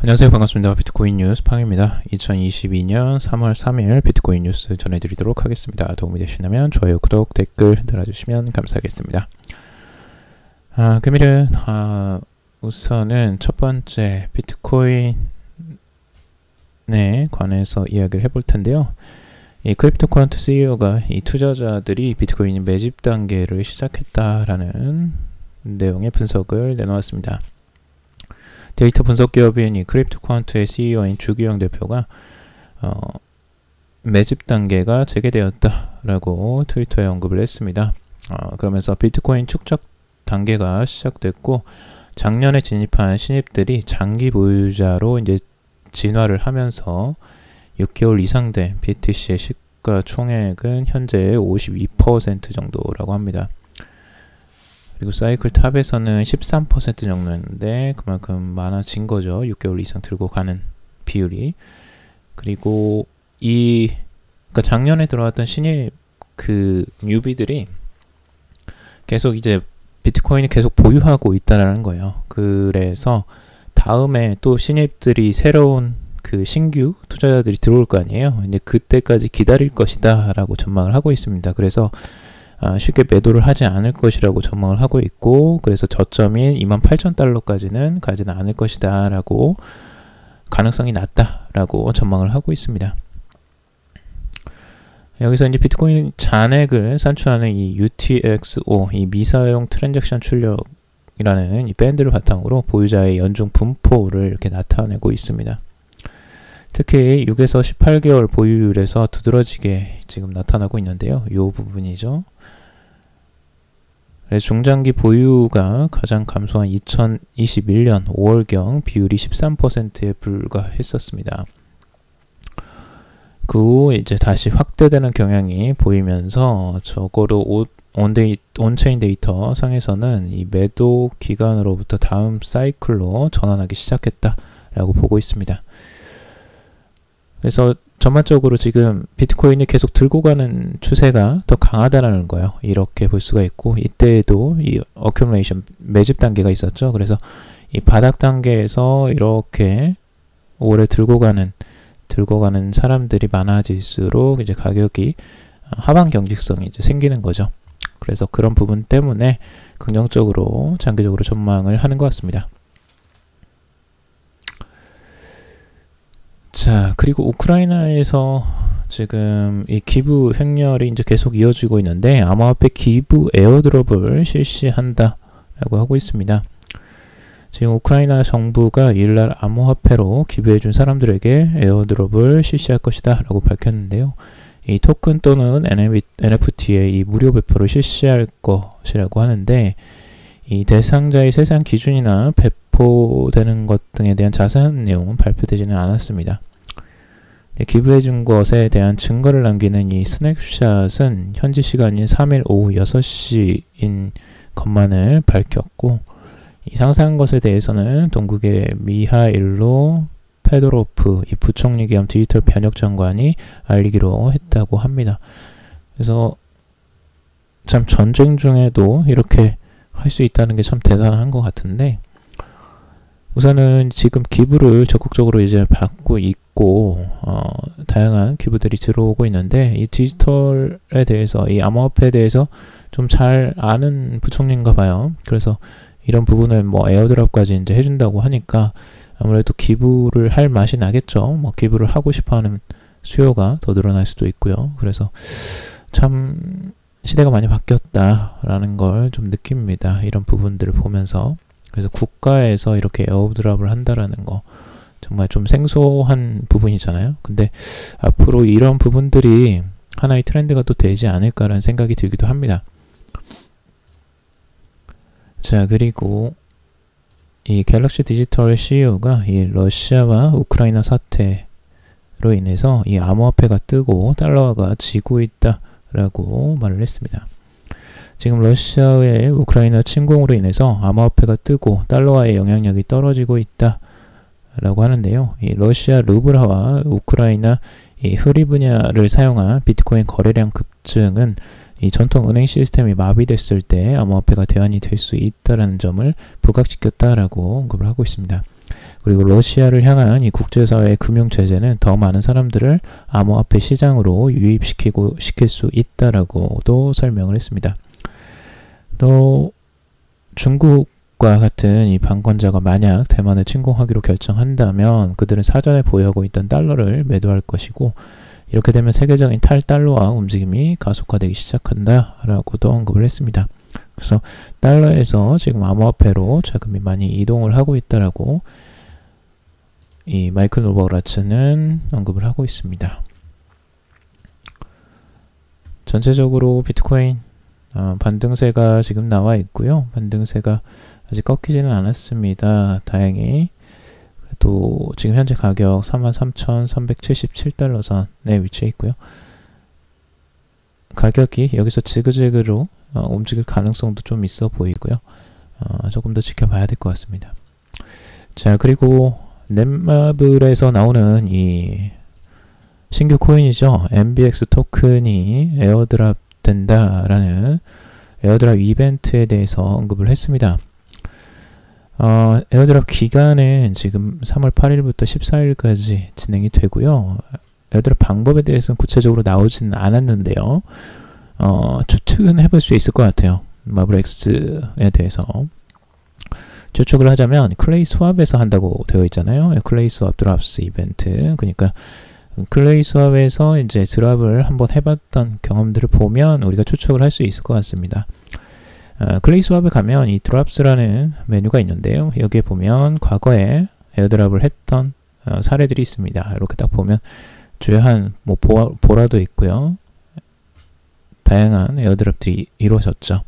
안녕하세요. 반갑습니다. 비트코인 뉴스 팡입니다. 2022년 3월 3일 비트코인 뉴스 전해드리도록 하겠습니다. 도움이 되시다면 좋아요, 구독, 댓글 달아주시면 감사하겠습니다. 금일은 우선은 첫 번째 비트코인에 관해서 이야기를 해볼 텐데요. 이 크립토쿼런트 CEO가 이 투자자들이 비트코인 매집 단계를 시작했다라는 내용의 분석을 내놓았습니다. 데이터 분석 기업인 이 크립토쿼런트의 CEO인 주기영 대표가 매집 단계가 재개되었다라고 트위터에 언급을 했습니다. 그러면서 비트코인 축적 단계가 시작됐고 작년에 진입한 신입들이 장기 보유자로 이제 진화를 하면서 6개월 이상 된 BTC의 시가총액은 현재 52% 정도라고 합니다. 그리고 사이클 탑에서는 13% 정도였는데 그만큼 많아진 거죠. 6개월 이상 들고 가는 비율이. 그리고 그러니까 작년에 들어왔던 신입 뉴비들이 계속 이제 비트코인을 계속 보유하고 있다라는 거예요. 그래서 다음에 또 신입들이 새로운 신규 투자자들이 들어올 거 아니에요. 이제 그때까지 기다릴 것이다 라고 전망을 하고 있습니다. 그래서 쉽게 매도를 하지 않을 것이라고 전망을 하고 있고, 그래서 저점인 28,000달러까지는 가지는 않을 것이다 라고 가능성이 낮다라고 전망을 하고 있습니다. 여기서 이제 비트코인 잔액을 산출하는 이 UTXO, 이 미사용 트랜잭션 출력이라는 이 밴드를 바탕으로 보유자의 연중 분포를 이렇게 나타내고 있습니다. 특히 6에서 18개월 보유율에서 두드러지게 지금 나타나고 있는데요. 이 부분이죠. 중장기 보유가 가장 감소한 2021년 5월경 비율이 13%에 불과했었습니다. 그 후 이제 다시 확대되는 경향이 보이면서 적어도 온체인 데이터 상에서는 이 매도 기간으로부터 다음 사이클로 전환하기 시작했다라고 보고 있습니다. 그래서 전반적으로 지금 비트코인이 계속 들고 가는 추세가 더 강하다는 거예요. 이렇게 볼 수가 있고, 이때에도 이 어큐뮬레이션 매집 단계가 있었죠. 그래서 이 바닥 단계에서 이렇게 오래 들고 가는 사람들이 많아질수록 이제 가격이 하방 경직성이 이제 생기는 거죠. 그래서 그런 부분 때문에 긍정적으로 장기적으로 전망을 하는 것 같습니다. 자, 그리고 우크라이나에서 지금 이 기부 행렬이 이제 계속 이어지고 있는데 암호화폐 기부 에어드롭을 실시한다라고 하고 있습니다. 지금 우크라이나 정부가 이일날 암호화폐로 기부해준 사람들에게 에어드롭을 실시할 것이다 라고 밝혔는데요. 이 토큰 또는 NFT의 이 무료 배포를 실시할 것이라고 하는데, 이 대상자의 세상 기준이나 배포되는 것 등에 대한 자세한 내용은 발표되지는 않았습니다. 기부해준 것에 대한 증거를 남기는 이 스냅샷은 현지 시간인 3일 오후 6시인 것만을 밝혔고, 이 상세한 것에 대해서는 동국의 미하일로 페도로프 이 부총리 겸 디지털 변혁 장관이 알리기로 했다고 합니다. 그래서 참 전쟁 중에도 이렇게 할 수 있다는 게 참 대단한 것 같은데, 우선은 지금 기부를 적극적으로 이제 받고 있고 다양한 기부들이 들어오고 있는데, 이 디지털에 대해서 이 암호화폐에 대해서 좀 잘 아는 부총리인가 봐요. 그래서 이런 부분을 뭐 에어드랍까지 이제 해준다고 하니까 아무래도 기부를 할 맛이 나겠죠. 뭐 기부를 하고 싶어하는 수요가 더 늘어날 수도 있고요. 그래서 참 시대가 많이 바뀌었다라는 걸 좀 느낍니다. 이런 부분들을 보면서. 그래서 국가에서 이렇게 에어드랍을 한다라는 거 정말 좀 생소한 부분이잖아요. 근데 앞으로 이런 부분들이 하나의 트렌드가 또 되지 않을까라는 생각이 들기도 합니다. 자, 그리고 이 갤럭시 디지털 CEO가 이 러시아와 우크라이나 사태로 인해서 이 암호화폐가 뜨고 달러화가 지고 있다라고 말을 했습니다. 지금 러시아의 우크라이나 침공으로 인해서 암호화폐가 뜨고 달러화의 영향력이 떨어지고 있다라고 하는데요. 이 러시아 루블화와 우크라이나 이 흐리브냐를 사용한 비트코인 거래량 급증은 이 전통 은행 시스템이 마비됐을 때 암호화폐가 대안이 될 수 있다는 점을 부각시켰다라고 언급을 하고 있습니다. 그리고 러시아를 향한 이 국제사회의 금융 제재는 더 많은 사람들을 암호화폐 시장으로 유입시킬 수 있다라고도 설명을 했습니다. 또 중국과 같은 이 방관자가 만약 대만을 침공하기로 결정한다면 그들은 사전에 보유하고 있던 달러를 매도할 것이고, 이렇게 되면 세계적인 탈달러화 움직임이 가속화되기 시작한다라고도 언급을 했습니다. 그래서 달러에서 지금 암호화폐로 자금이 많이 이동을 하고 있다라고 이 마이클 노버그라츠는 언급을 하고 있습니다. 전체적으로 비트코인 반등세가 지금 나와 있고요. 반등세가 아직 꺾이지는 않았습니다. 다행히. 또 지금 현재 가격 43,377달러 선에 위치해 있고요. 가격이 여기서 지그재그로 움직일 가능성도 좀 있어 보이고요. 조금 더 지켜봐야 될 것 같습니다. 자, 그리고 넷마블에서 나오는 이 신규 코인이죠. MBX 토큰이 에어드랍 된다라는 에어드랍 이벤트에 대해서 언급을 했습니다. 에어드랍 기간은 지금 3월 8일부터 14일까지 진행이 되고요. 에어드랍 방법에 대해서는 구체적으로 나오지는 않았는데요. 추측은 해볼 수 있을 것 같아요. 마블X에 대해서. 추측을 하자면 클레이 스왑에서 한다고 되어 있잖아요. 클레이 스왑 드랍스 이벤트. 그러니까 클레이 스왑에서 이제 드랍을 한번 해봤던 경험들을 보면 우리가 추측을 할 수 있을 것 같습니다. 클레이 스왑에 가면 이 드랍스라는 메뉴가 있는데요. 여기에 보면 과거에 에어드랍을 했던 사례들이 있습니다. 이렇게 딱 보면 주요한 뭐 보라도 있고요. 다양한 에어드랍들이 이루어졌죠.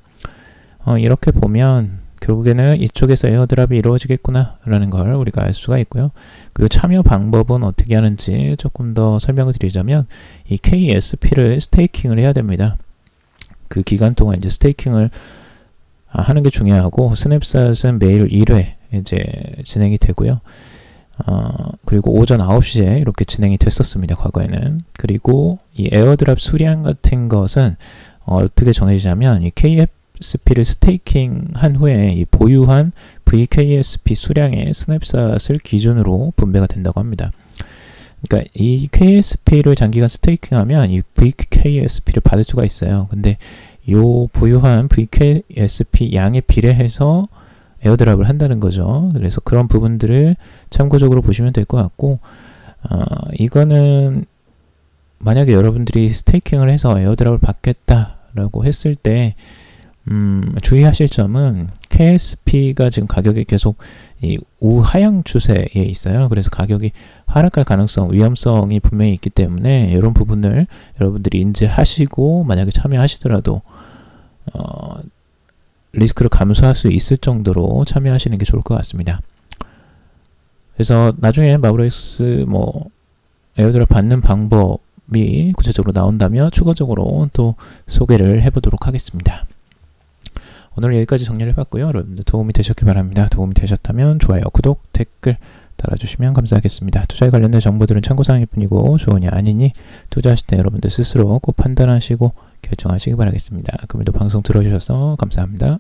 이렇게 보면 결국에는 이쪽에서 에어드랍이 이루어지겠구나 라는 걸 우리가 알 수가 있고요. 그 참여 방법은 어떻게 하는지 조금 더 설명을 드리자면 이 KSP를 스테이킹을 해야 됩니다. 그 기간 동안 이제 스테이킹을 하는 게 중요하고, 스냅샷은 매일 1회 이제 진행이 되고요. 그리고 오전 9시에 이렇게 진행이 됐었습니다. 과거에는. 그리고 이 에어드랍 수량 같은 것은 어떻게 정해지냐면 이 KSP를 스테이킹 한 후에 이 보유한 VKSP 수량의 스냅샷을 기준으로 분배가 된다고 합니다. 그러니까 이 KSP를 장기간 스테이킹하면 이 VKSP를 받을 수가 있어요. 근데 요 보유한 VKSP 양에 비례해서 에어드랍을 한다는 거죠. 그래서 그런 부분들을 참고적으로 보시면 될 것 같고, 이거는 만약에 여러분들이 스테이킹을 해서 에어드랍을 받겠다라고 했을 때 주의하실 점은 KSP가 지금 가격이 계속 이 우하향 추세에 있어요. 그래서 가격이 하락할 가능성, 위험성이 분명히 있기 때문에 이런 부분을 여러분들이 인지하시고 만약에 참여하시더라도 리스크를 감수할 수 있을 정도로 참여하시는 게 좋을 것 같습니다. 그래서 나중에 마블엑스 에어드랍 받는 방법이 구체적으로 나온다면 추가적으로 또 소개를 해보도록 하겠습니다. 오늘 여기까지 정리를 해봤고요. 여러분들 도움이 되셨길 바랍니다. 도움이 되셨다면 좋아요, 구독, 댓글 달아주시면 감사하겠습니다. 투자에 관련된 정보들은 참고사항일 뿐이고 좋으냐 아니니 투자하실 때 여러분들 스스로 꼭 판단하시고 결정하시기 바라겠습니다. 그럼에도 방송 들어주셔서 감사합니다.